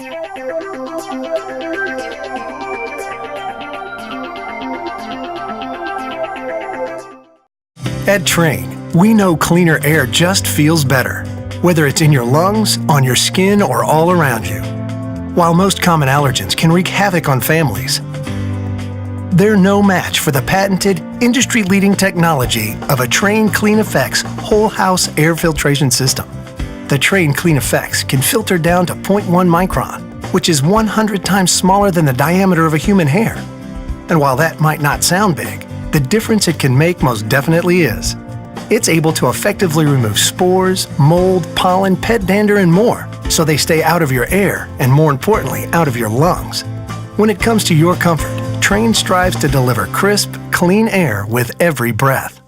At Trane, we know cleaner air just feels better, whether it's in your lungs, on your skin, or all around you. While most common allergens can wreak havoc on families, they're no match for the patented, industry-leading technology of a Trane Clean Effects whole house air filtration system. The Trane Clean Effects can filter down to 0.1 micron, which is 100 times smaller than the diameter of a human hair. And while that might not sound big, the difference it can make most definitely is. It's able to effectively remove spores, mold, pollen, pet dander, and more, so they stay out of your air and, more importantly, out of your lungs. When it comes to your comfort, Trane strives to deliver crisp, clean air with every breath.